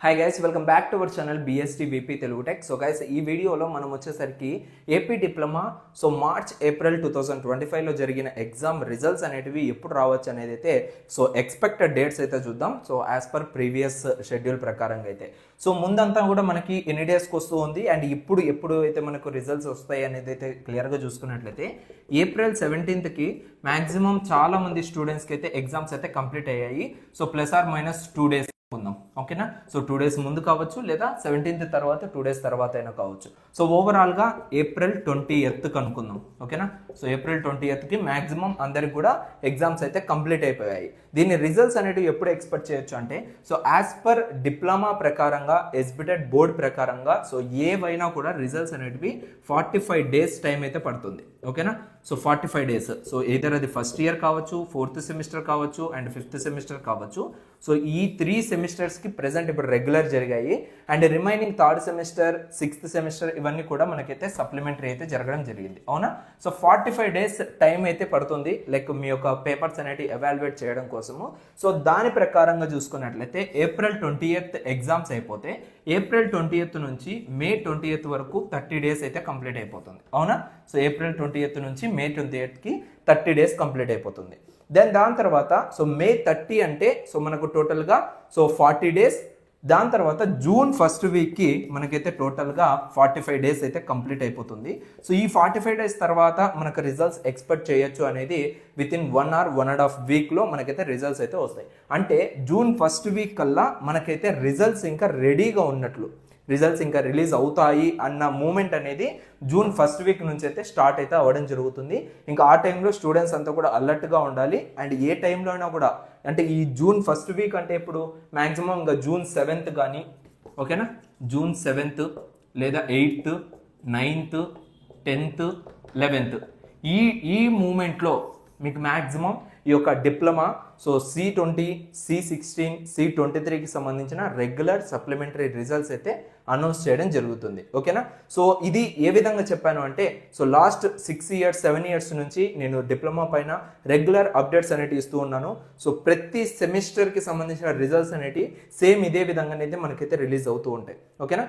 Hi guys, welcome back to our channel BST VP Telugu tech. So guys, ఈ వీడియోలో మనం వచ్చేసరికి ఏపీ డిప్లొమా మార్చ్ ఏప్రిల్ 2025లో జరిగిన exam results అనేటివి ఎప్పుడు రావచ్చు అనేది అయితే ఎక్స్పెక్టెడ్ డేట్స్ అయితే చూద్దాం. యాజ్ పర్ ప్రీవియస్ షెడ్యూల్ ప్రకారంగా అయితే ముందంతా కూడా మనకి ఎన్ని డేస్కి వస్తూ ఉంది అండ్ ఎప్పుడు అయితే మనకు రిజల్ట్స్ వస్తాయి అనేది అయితే క్లియర్గా చూసుకున్నట్లయితే ఏప్రిల్ 17కి మ్యాక్సిమం చాలా మంది స్టూడెంట్స్కి అయితే ఎగ్జామ్స్ అయితే కంప్లీట్ అయ్యాయి. ప్లస్ ఆర్ మైనస్ 2 days ఉందాం, ఓకేనా. 2 days ముందు కావచ్చు లేదా 17th తర్వాత 2 days తర్వాత అయినా కావచ్చు. ఓవరాల్గా ఏప్రిల్ 20th అనుకుందాం, ఓకేనా. ఏప్రిల్ 20th మ్యాక్సిమం అందరికి కూడా ఎగ్జామ్స్ అయితే కంప్లీట్ అయిపోయాయి. దీని రిజల్ట్స్ అనేటివి ఎప్పుడు ఎక్స్పెక్ట్ చేయొచ్చు అంటే యాజ్ పర్ డిప్లొమా ప్రకారంగా ఎస్బిటెడ్ బోర్డ్ ప్రకారంగా ఏవైనా కూడా రిజల్ట్స్ అనేటివి 45 days టైం అయితే పడుతుంది, ఓకేనా. 45 days. ఏదర్ అది ఫస్ట్ ఇయర్ కావచ్చు, 4th semester కావచ్చు అండ్ 5th semester కావచ్చు. ఈ 3 సెమిస్టర్స్కి ప్రెసెంట్ ఇప్పుడు రెగ్యులర్ జరిగాయి and remaining 3rd semester 6th semester ఇవన్నీ కూడా మనకైతే సప్లిమెంటరీ అయితే జరగడం జరిగింది, అవునా. 45 days టైం అయితే పడుతుంది లైక్ మీ యొక్క పేపర్స్ అనేవి ఎవాల్యుయేట్ చేయడం కోసము. దాని ప్రకారంగా చూసుకున్నట్లయితే ఏప్రిల్ 20th ఎగ్జామ్స్ అయిపోతే ఏప్రిల్ 20th నుంచి మే 20th వరకు 30 days అయితే కంప్లీట్ అయిపోతుంది, అవునా. ఏప్రిల్ 20th నుంచి మే 28కి 30 days కంప్లీట్ అయిపోతుంది. దాని తర్వాత మే 30 అంటే మనకు టోటల్గా 40 days. దాని తర్వాత జూన్ 1st వీక్కి మనకైతే టోటల్గా 45 days అయితే కంప్లీట్ అయిపోతుంది. ఈ 45 days తర్వాత మనకు రిజల్ట్స్ ఎక్స్పెక్ట్ చేయొచ్చు అనేది వితిన్ 1 or 1.5 weekలో మనకైతే రిజల్ట్స్ అయితే వస్తాయి. అంటే జూన్ 1st వీక్ కల్లా మనకైతే రిజల్ట్స్ ఇంకా రెడీగా ఉన్నట్లు, రిజల్ట్స్ ఇంకా రిలీజ్ అవుతాయి అన్న మూమెంట్ అనేది జూన్ 1st వీక్ నుంచి అయితే స్టార్ట్ అయితే అవ్వడం జరుగుతుంది. ఇంకా ఆ టైంలో స్టూడెంట్స్ అంతా కూడా అలర్ట్గా ఉండాలి. అండ్ ఏ టైంలో అయినా కూడా అంటే ఈ జూన్ 1st వీక్ అంటే ఇప్పుడు మ్యాక్సిమం ఇంకా జూన్ 7th కానీ, ఓకేనా, జూన్ 7th లేదా 8th 9th 10th 11th ఈ మూమెంట్లో మీకు మ్యాక్సిమం ఈ యొక్క డిప్లొమా C20 C16 C23కి సంబంధించిన రెగ్యులర్ సప్లిమెంటరీ రిజల్ట్స్ అయితే అనౌన్స్ చేయడం జరుగుతుంది, ఓకేనా. ఇది ఏ విధంగా చెప్పాను అంటే లాస్ట్ 6 years 7 years నుంచి నేను డిప్లొమా పైన రెగ్యులర్ అప్డేట్స్ అనేవి ఇస్తూ ఉన్నాను. ప్రతి సెమిస్టర్కి సంబంధించిన రిజల్ట్స్ అనేవి సేమ్ ఇదే విధంగానైతే మనకైతే రిలీజ్ అవుతూ ఉంటాయి, ఓకేనా.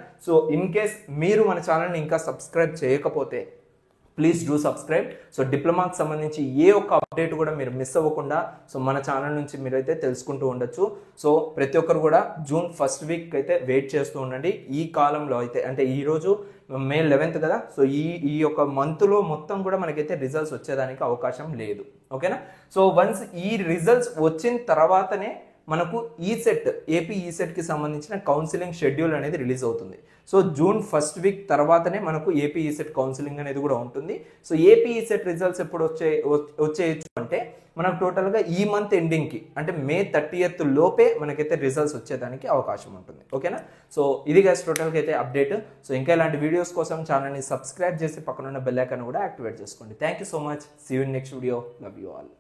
ఇన్ కేస్ మీరు మన ఛానల్ని ఇంకా సబ్స్క్రైబ్ చేయకపోతే ప్లీజ్ డూ సబ్స్క్రైబ్. డిప్లొమాకి సంబంధించి ఏ ఒక్క అప్డేట్ కూడా మీరు మిస్ అవ్వకుండా మన ఛానల్ నుంచి మీరైతే తెలుసుకుంటూ ఉండొచ్చు. ప్రతి ఒక్కరు కూడా జూన్ 1st వీక్ అయితే వెయిట్ చేస్తూ ఉండండి. ఈ కాలంలో అయితే అంటే ఈరోజు మే 11th కదా, ఈ యొక్క మంత్లో మొత్తం కూడా మనకైతే రిజల్ట్స్ వచ్చేదానికి అవకాశం లేదు, ఓకేనా. వన్స్ ఈ రిజల్ట్స్ వచ్చిన తర్వాతనే మనకు ఏపీ ఈసెట్కి సంబంధించిన కౌన్సిలింగ్ షెడ్యూల్ అనేది రిలీజ్ అవుతుంది. జూన్ 1st వీక్ తర్వాతనే మనకు ఏపీ ఈసెట్ కౌన్సిలింగ్ అనేది కూడా ఉంటుంది. ఏపీ ఈసెట్ రిజల్ట్స్ ఎప్పుడు వచ్చేయచ్చు అంటే మనకు టోటల్గా ఈ మంత్ ఎండింగ్కి అంటే మే 30th లోపే మనకైతే రిజల్ట్స్ వచ్చేదానికి అవకాశం ఉంటుంది, ఓకేనా. ఇది గైస్ టోటల్గా అయితే అప్డేట్. ఇంకా ఇలాంటి వీడియోస్ కోసం ఛానల్ని సబ్స్క్రైబ్ చేసి పక్కన ఉన్న బెల్ ఐకాన్ కూడా యాక్టివేట్ చేసుకోండి. Thank you so much. See you in next video. Love you all.